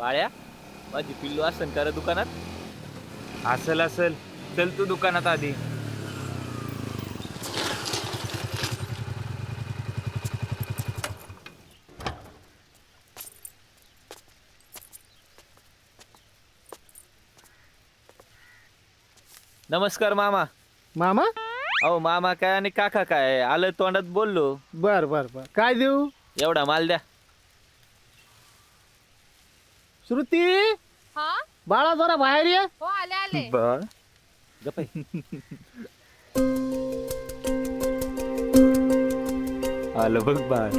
बाळ्या, माझी पिल्लू असन का रे दुकानात? असल असल, चल तू दुकानात आधी. नमस्कार मामा. मामा. अहो मामा काय आणि काका काय, आलं तोंडात बोललो. बर बर बर, काय देऊ? एवढा माल द्या. श्रुती, हा बाळा जरा बाहेर ये. हो आले आले. बाळ गप्पा. आलं बघ बाळ.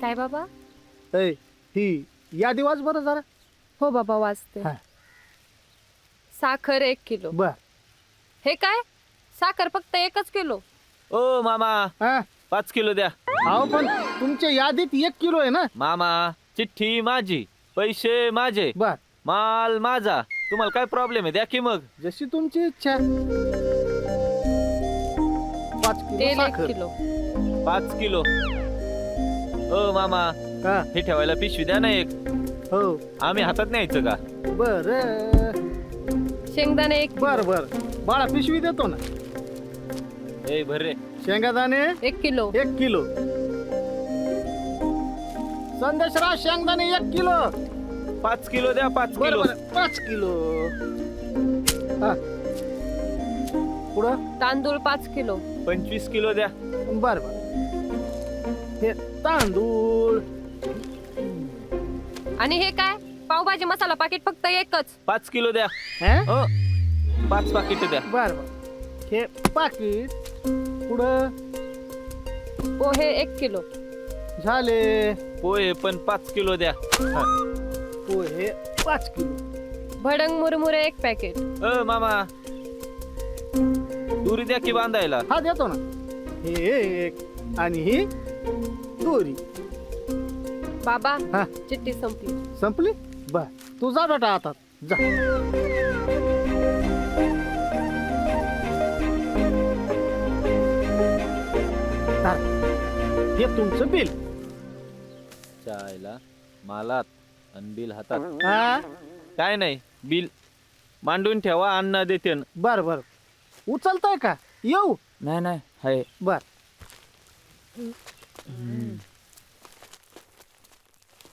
काय बाबा? ऐ, ही या दिवस बरं जरा. हो बाबा वाचते. हा. साखर 1 किलो. बर. हे काय? साखर फक्त 1च किलो. ओ मामा, हा, 5 किलो द्या. अहो पण तुमच्या यादीत 1 किलो आहे ना. मामा, चिठ्ठी माझी, पैसे माझे, बर, माल माझा. तुम्हाला काय प्रॉब्लेम आहे? द्या की मग. जशी तुमची इच्छा. 5 किलो तेल 1 साखर. किलो. 5 किलो. ओ मामा, हा, हे ठेवायला पिशवी द्या ना एक. हो. आम्ही हातात न्यायचं का? बर शेंगदाणे 1 बर बर, बाळा पिशवी देतो ना. ए भर रे. शेंगादाणे 1 किलो. 1 किलो. संदेशराव शेंगदाणे 1 किलो. 5 किलो द्या. 5 बर किलो. बर, 5 किलो. हा, पुढं. तांदूळ 5 किलो. 25 किलो द्या. बर बर, हे तांदूळ. आणि हे काय? पावभाजी मसाला पाकिट फक्त 1च. 5 किलो द्या. हे? हो, 5 पाकिट द्या. बर बर, हे पाकिट. पुढं. पोहे 1 किलो. झाले. पोहे पण 5 किलो द्या. हा. पोहे 5 किलो. भडंग मुरमुरे 1 पॅकेट. मामा, दुरी द्या की बांधायला. हा देतो ना. हे एक आणि ही दोरी. बाबा, हा, चिठ्ठी संपली. संपली. बर, तू जा बेटा आता जा. हा, हे तुमचं बिल. चायला मालात आणि बिल हातात. हा, काय नाही, बिल मांडून ठेवा, अन्न देते. बर बर, उचलताय का? येऊ. नाही नाही, हाय. बर.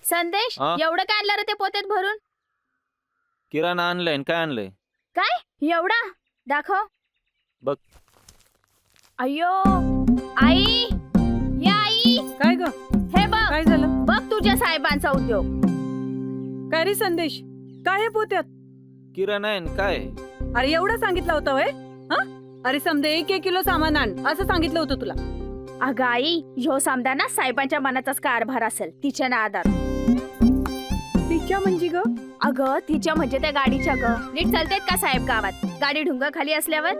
संदेश, हा? एवढं काय आणलं रे ते पोत्यात भरून? किराणा आणलंय आणि काय आणलंय? काय एवढा? दाखव. बघ. अय्यो, आई, या आई. काय ग? हे बघ, काय झालं? बघ तुझ्या साहेबांचा उद्योग. काय रे संदेश? काय हे पोत्यात? किराणा आहे आणि काय? अरे एवढं सांगितलं होतं वय? हा? अरे समजे 1 किलो सामान आण असं सांगितलं होतं तुला. अगं आई, ह्यो समजा ना साहेबांच्या मनाचाच कारभार असेल, तिच्या नादात. तिच्या म्हणजे ग? अगं तिच्या म्हणजे त्या गाडीच्या ग. नीट चालतेत का साहेब गावात? गाडी ढुंग खाली असल्यावर.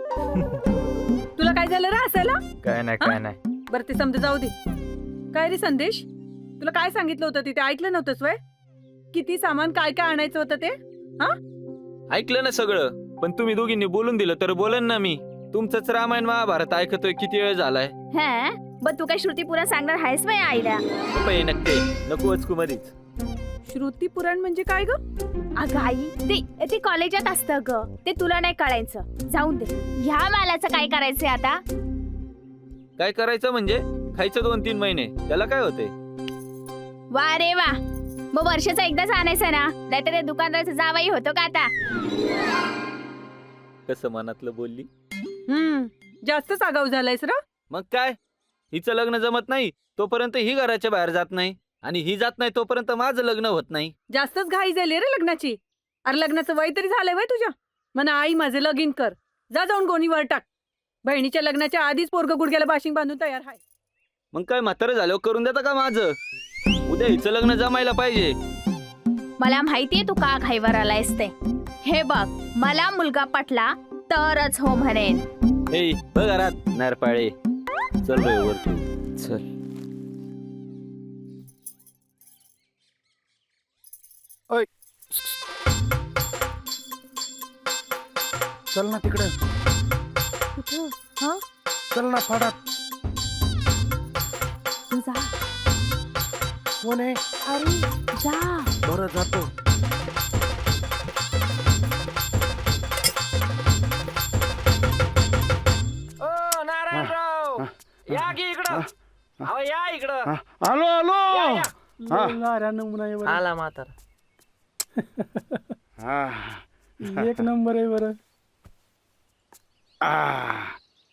तुला काय झालं रे हसायला? काय नाही काय नाही. बरं ते समजा जाऊ दे. काय रे संदेश? तुला काय सांगितलं होतं तिथे? ऐकलं नव्हतंस वय? किती सामान काय काय आणायचं होतं ते? ऐकलं ना सगळं, पण तुम्ही दोघींनी बोलून दिलं तर बोलन ना मी. तुमचंच रामायण महाभारत ऐकतोय, किती वेळ झालाय. हा, ब तू काय श्रुती पुरा सांगणार आहेस वय आईला? पै नक्की नको वचकू मधीच. श्रुती पुराण म्हणजे काय ग? अगं आई, ते कॉलेजात असतं ग. ते तुला नाही कळायचं. जाऊन दे. ह्या मालाचं काय करायचंय आता? काय करायचं म्हणजे खायचं 2-3 महिने, त्याला काय होतंय? वा रे वा, मग वर्षाचा एकदाच आणायचं ना, नाहीतर ते दुकानदाराचं जावाई होतो का आता? कसं मनातलं बोलली. जास्तच आगाऊ झालायस रा. मग काय, हिचं लग्न जमत नाही तोपर्यंत ही घराच्या बाहेर जात नाही, आणि ही जात नाही तोपर्यंत माझं लग्न होत नाही. जास्तच घाई झाली रे लग्नाची. अरे लग्नाचं वय तरी झालंय वय तुझ्या? म्हणा आई माझे लगीन कर. जा जाऊन गोणीवर टाक. बहिणीच्या लग्नाच्या आधीच पोरग गुडघ्याला बाशिंग बांधून तयार आहे. मग काय म्हातारं झाल्यावर करून देता का माझं? उद्या हिचं लग्न जमायला पाहिजे. मला माहितीये तू का घाईवर आलायस ते. हे बघ, मला मुलगा पटला तरच हो म्हणेन. हे बघ घरात नारपाळे. चल रे वरती चल. चल ना तिकडे. कुठं? हा, चल ना फाडात. तू जा. कोण आहे? अरे जा. बरं जातो. ओ नारायणराव या की इकडं अहो या इकडं आलो आलो. या, या. हा. लाऱ्या नमुना आहे बरं. आला म्हातारा हा. एक नंबर आहे बरं.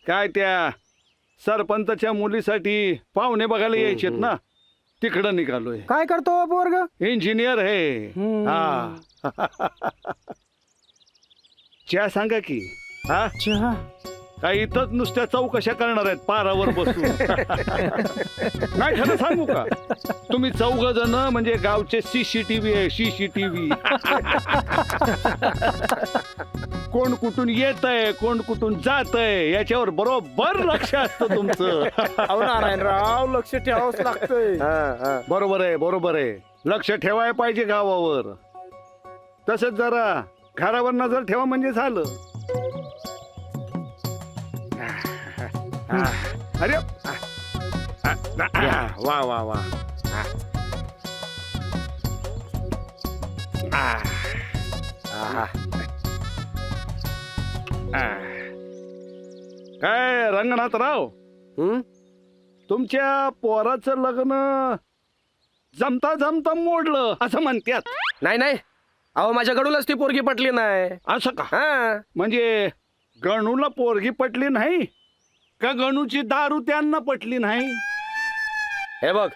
काय त्या सरपंचाच्या मुलीसाठी पाहुणे बघायला यायचेत ना, तिकडं निघालोय. काय करतो पोरग? इंजिनियर आहे. हा. चहा सांगा की. हा, चहा. काय इथंच नुसत्या चौकशा करणार आहेत पारावर बसून? नाही, खरं सांगू का, तुम्ही 4 जण म्हणजे गावचे CCTV आहे. CCTV. कोण कुठून येत आहे, कोण कुठून जात आहे, याच्यावर बरोबर लक्ष असतं तुमचं. अहो नारायणराव, लक्ष ठेवावंच लागतंय. बरोबर आहे, बरोबर आहे. लक्ष ठेवायला पाहिजे गावावर. तसंच जरा घरावर नजर ठेवा म्हणजे झालं. अरे वा वा वा. काय रंगनाथराव, तुमच्या पोराचं लग्न जमता जमता मोडलं असं म्हणतात. नाही नाही, अहो माझ्याकडूनच ती पोरगी पटली नाही. असं का? हा, म्हणजे गणूला पोरगी पटली नाही का गणूची दारू त्यांना पटली नाही? हे बघ,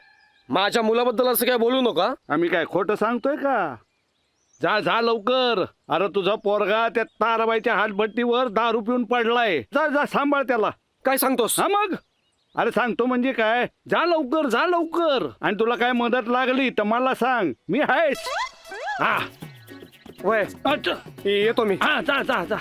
माझ्या मुलाबद्दल असं काय बोलू नका. आम्ही काय खोटं सांगतोय का? जा जा लवकर. अरे तुझा पोरगा त्या ताराबाईच्या हातभट्टीवर दारू पिऊन पडलाय. जा जा, सांभाळ त्याला. काय सांगतोस? हा मग, अरे सांगतो म्हणजे काय, जा लवकर, जा लवकर. आणि तुला काय मदत लागली तर मला सांग, मी आहेच. हा वय अच्छा. येतो मी. हा, जा जा जा.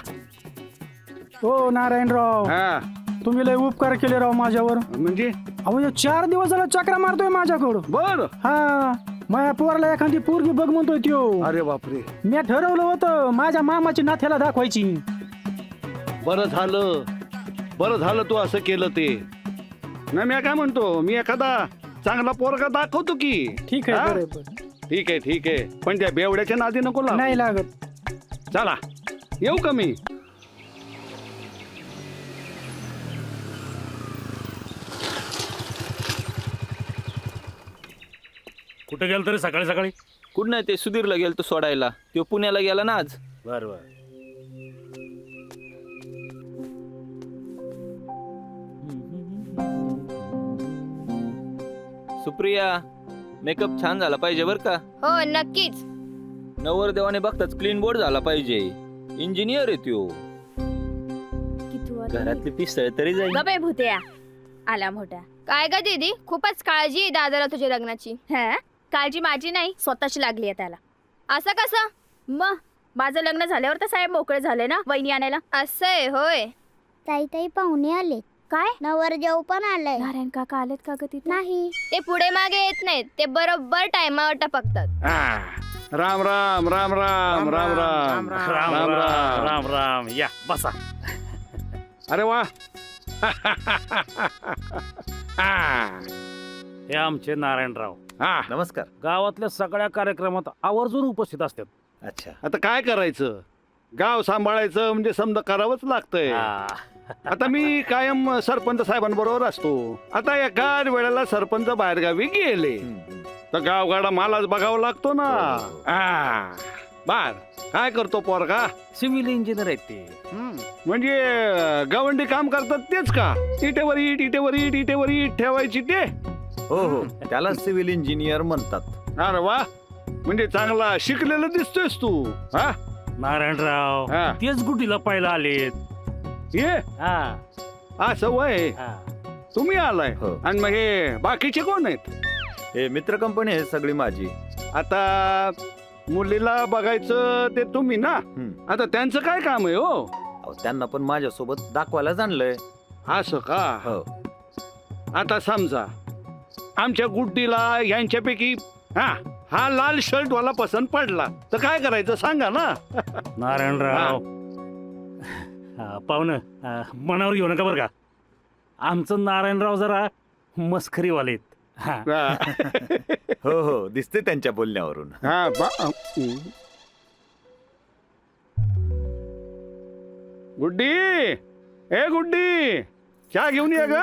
हो नारायणराव, हा तुम्ही लय उपकार केले राव माझ्यावर. म्हणजे अहो हे 4 दिवस झाला चक्रा मारतोय माझ्याकडं. बर. हा, माझ्या पोराला एखादी पोरगी बघ म्हणतोय त्यो. अरे बापरे, मी ठरवलं होतं माझ्या मामाची नाथ्याला दाखवायची. बरं झालं, बरं झालं तू असं केलं ते. नाही, मी काय म्हणतो, मी एखादा चांगला पोरगा दाखवतो की. ठीक हा? आहे, बरं बरं. ठीक आहे, ठीक आहे. पण त्या बेवड्याच्या नादी नको लागू. नाही लागत. चला, येऊ का मी? कुठे गेल तरी सकाळी सकाळी? कुठं नाही, ते सुधीरला गेल तो सोडायला. तो पुण्याला गेला ना आज. बर बर. सुप्रिया, मेकअप छान झाला पाहिजे बर का. हो नक्कीच. नवरदेवाने बघताच क्लीन बोर्ड झाला पाहिजे. इंजिनियर आहे त्यो. घरातली पिस्तळ तरी जाईल. गबे भूत्या आला मोठा. काय ग दीदी, खूपच काळजी आहे दादाला तुझ्या लग्नाची. हा, काळजी माझी नाही, स्वतःची लागली आहे त्याला. असं कसं? मग माझं लग्न झाल्यावर तर साहेब मोकळे झाले ना वहिनी आणायला. असं आहे होय. ताई ताई पाहुणे आले. काय? नवरदेव पण आलाय. नारायण काका आलेत का ग तिथे? नाही. ते पुढे मागे येत नाहीत, ते बरोबर टायमावर टपकतात. राम राम राम राम राम राम राम राम राम राम. या बसा. अरे वा. हे आमचे नारायणराव हा, नमस्कार. गावातल्या सगळ्या कार्यक्रमात आवर्जून उपस्थित असतात. अच्छा. आता काय करायचं, गाव सांभाळायचं म्हणजे समजा करावंच लागतंय. हा. आता मी कायम सरपंच साहेबांबरोबर असतो. आता एका वेळेला सरपंच बाहेरगावी गेले तर गावगाडा मलाच बघावा लागतो ना. बर, काय करतो पोरगा? सिव्हिल इंजिनियर आहेत ते. म्हणजे गवंडी काम करतात तेच का? इटेवर इट, इटेवर इट, इटेवर इट ठेवायची ते? हो हो, त्याला सिव्हिल इंजिनियर म्हणतात. अरे वा, म्हणजे चांगला शिकलेला दिसतोयस तू. हा नारायणराव हा. तेच गुटीला पाहिला आलेत. ये हा. असं वय, हा. तुम्ही आलाय. हो. आणि मग हे बाकीचे कोण आहेत? हे मित्र कंपनी आहे सगळी माझी. आता मुलीला बघायचं ते तुम्ही ना. आता त्यांचं काय काम आहे हो? अहो, त्यांना पण माझ्यासोबत दाखवायला जाणलंय. असं का? हो. आता समजा आमच्या गुड्डीला यांच्यापैकी हा लाल शर्ट वाला पसंत पडला तर काय करायचं सांगा ना. नारायणराव पाहुणं, मनावर घेऊ नका बरं का. आमचं नारायणराव जरा मस्करीवाले आहेत. हा. हा. हो हो दिसते त्यांच्या बोलण्यावरून. हा, गुड्डी, ए गुड्डी, चहा घेऊन ये ग.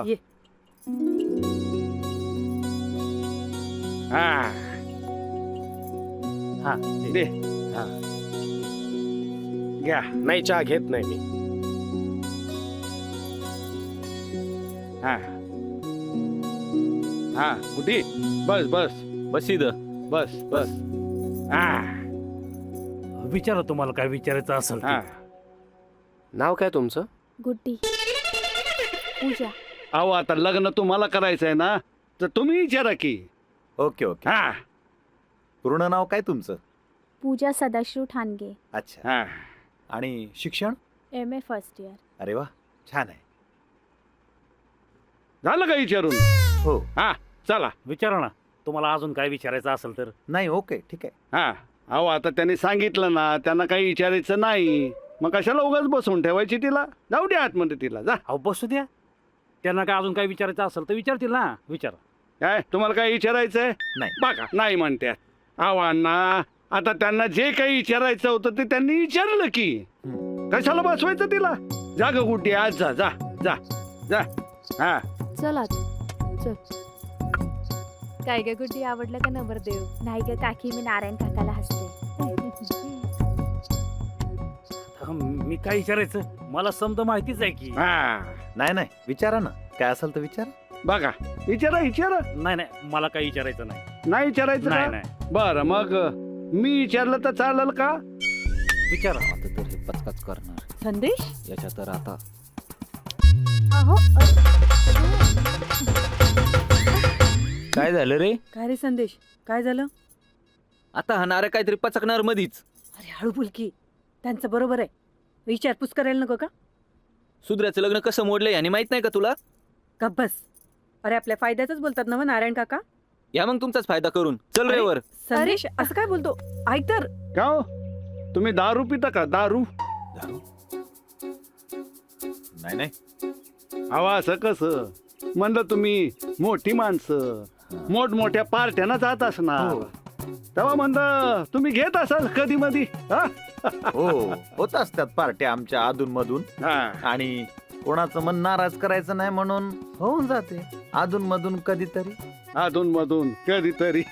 ये. हा हा. दे. हा. घ्या. नाही चहा घेत नाही मी. हा हा गुड्डी, बस बस बस इथं. बस बस. हा विचारा तुम्हाला काय विचारायचं असेल ते. हा. नाव काय तुमचं? गुड्डी. पूजा. अहो आता लग्न तुम्हाला करायचं आहे ना, तर तुम्ही विचारा की. Okay okay. हा पूर्ण नाव काय तुमचं? पूजा सदाशिव ठाणगे. अच्छा. हा आणि शिक्षण? MA first year. अरे वा छान आहे. झालं का विचारून? हो. हा चला. विचारा ना तुम्हाला अजून काय विचारायचं असेल तर. नाही ओके ठीक आहे. हा अहो आता त्यांनी सांगितलं ना, त्यांना काही विचारायचं नाही, मग कशाला उगाच बसवून ठेवायची तिला. जाऊ द्या आतमध्ये तिला. जा. अहो बसू द्या. त्यांना काय अजून काय विचारायचं असेल तर विचारतील ना. विचारा. काय तुम्हाला काय विचारायचंय? नाही. बघा नाही म्हणतात. अहो अण्णा, आता त्यांना जे काही विचारायचं होतं ते त्यांनी विचारलं की. कशाला बसवायचं तिला? जा ग गुड्डी, आज जा जा जा जा. हा चला चल. काय ग गुड्डी, आवडलं का नवरदेव? नाही ग काकी, मी नारायण काकाला हसते. मी काय विचारायचं, मला समजा माहितीच आहे की. हा नाही नाही विचारा ना, काय असेल तर विचारा. बघा, विचारा विचारा. नाही नाही मला काही विचारायचं नाही. नाही विचारायचं नाही का? नाही बरं मग मी विचारलं तर चालेल का? विचारा. आता तर हे पचकाच करणार संदेश, याच्या तर आता. अहो काय झालं रे? काय रे संदेश, काय झालं? आता हा काहीतरी पचकणार मधीच. अरे हळू बोल की, त्यांचं बरोबर आहे. विचारपूस करायला नको का? सुधऱ्याचं लग्न कसं मोडलंय आणि माहित नाही का तुला? गप्प बस. अरे आपल्या फायद्याचंच बोलतात ना नारायण काका. या मग तुमचाच फायदा करून. चल रे अरे, वर. संदेश असं काय बोलतो? ऐक तर. का हो? तुम्ही दारू पिता का? दारू? दारू? नाही नाही. अहो असं कसं म्हणलं, तुम्ही मोठी माणसं मोठमोठ्या पार्ट्यांना जात असणार, तेव्हा म्हणलं तुम्ही घेत असाल कधी मधी. हो होत असतात पार्ट्या आमच्या अधून मधून, आणि कोणाचं मन नाराज करायचं नाही म्हणून होऊन जाते अधून मधून कधीतरी. अधून मधून कधीतरी.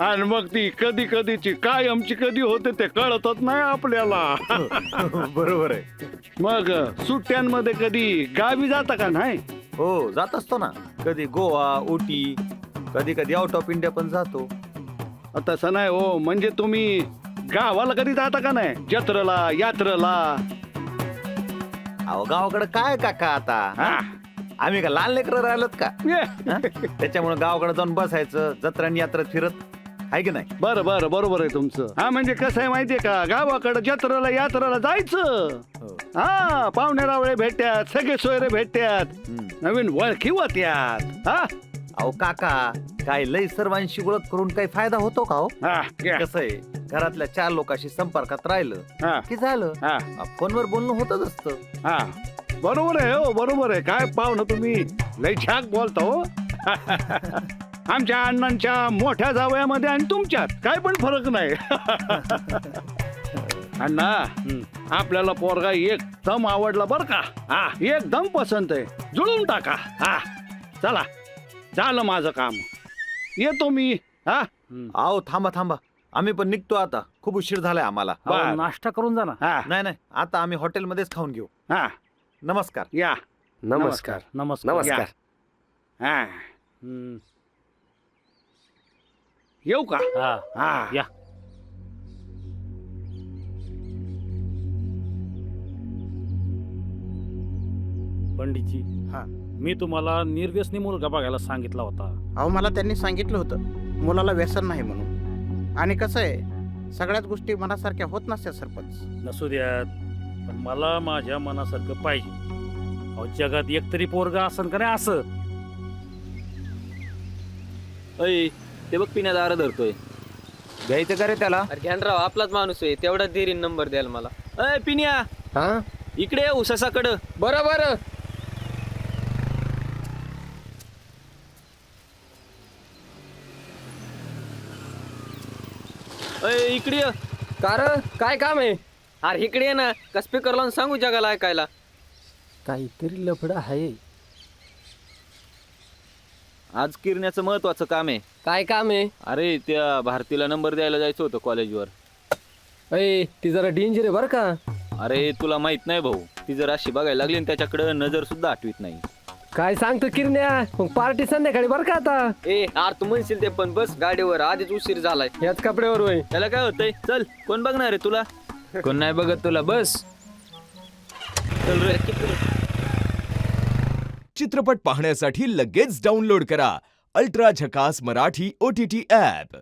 आणि मग ती कधी कधीची कायमची कधी होते ते कळतच नाही आपल्याला. बरोबर आहे. मग सुट्ट्यांमध्ये कधी गावी जाता का नाही? हो जात असतो ना, कधी गोवा, उटी, कधी कधी आउट ऑफ इंडिया पण जातो. तसं नाही हो, म्हणजे तुम्ही गावाला कधी जाता का नाही? जत्रेला, यात्रेला? अहो गावाकडे काय काका आता, हा? आम्ही का लहान लेकरं राहिलोत का? ये. त्याच्यामुळे गावाकडे जाऊन बसायचं, जत्रा आणि यात्रेत फिरत आहे की नाही. बरं बरं, बरोबर आहे तुमचं. हा म्हणजे कसं आहे माहितीये का, गावाकडे जत्रेला यात्रेला जायचं. हो. हा पाहुणे रावळे भेटत्यात, सगळे सोयरे भेटत्यात, नवीन वळखी होत्यात. हा अहो काका, काय लय सर्वांशी ओळख करून काही फायदा होतो का हो? हा, घ्या. कसं आहे, घरातल्या 4 लोकांशी संपर्कात राहिलं हा, की झालं. हा, फोनवर बोलणं होतच असतं. हा. बरोबर आहे हो, बरोबर आहे. काय पाहुणं तुम्ही लय छाक बोलता हो. आमच्या अण्णांच्या मोठ्या जावयामध्ये आणि तुमच्यात काय पण फरक नाही. अण्णा, आपल्याला पोरगा एकदम आवडला बर का. हा एकदम पसंत आहे, जुळून टाका. हा चला, झालं माझं काम, येतो मी. हा अहो थांबा थांबा, आम्ही पण निघतो आता, खूप उशीर झालाय आम्हाला. अहो, नाश्ता करून जा ना. हा नाही नाही, आता आम्ही हॉटेलमध्येच खाऊन घेऊ. हा, नमस्कार. या. नमस्कार. नमस्कार. नमस्कार. हा, हम्म. येऊ का? हा हा या. पंडितजी, हा. मी तुम्हाला निर्व्यसनी मुलगा बघायला सांगितला होता. अहो मला त्यांनी सांगितलं होतं मुलाला व्यसन नाही म्हणून. आणि कसं आहे, सगळ्याच गोष्टी मनासारख्या होत नसत्या सरपंच. नसू द्यात, पण मला माझ्या मनासारखं पाहिजे. अहो जगात एकतरी पोरगा असन का नाही असं. अय ते बघ पिण्यात दारा धरतोय. घ्यायचं का रे त्याला? अरे घ्यानराव, आपलाच माणूस आहे, तेवढा देरीन नंबर द्याल मला. अय पिण्या, हा इकडे उसासाकडं. बरं बरं. अय इकडे ये. कार काय काम आहे? अरे इकडे ये ना का स्पीकर लावून सांगू जगाला ऐकायला. काहीतरी लफडा आहे. आज किरण्याचं महत्वाचं काम आहे. काय काम आहे? अरे त्या भारतीला नंबर द्यायला जायचं होतं कॉलेजवर. अय ती जरा डेंजर आहे बरं का. अरे तुला माहित नाही भाऊ, ती जर अशी बघायला लागली आणि त्याच्याकडे नजर सुद्धा आठवीत नाही. काय सांगतो किरण्या, मग पार्टी संध्याकाळी बरं का आता. ए यार तू म्हणशील ते, पण बस गाडीवर आधीच उशीर झालाय. याच कपड्यावर होय. त्याला काय होतंय, चल कोण बघणार आहे तुला. कोण नाही बघत तुला, बस चल रे. चित्रपट पाहण्यासाठी लगेच डाउनलोड करा अल्ट्रा झकास मराठी OTT ॲप.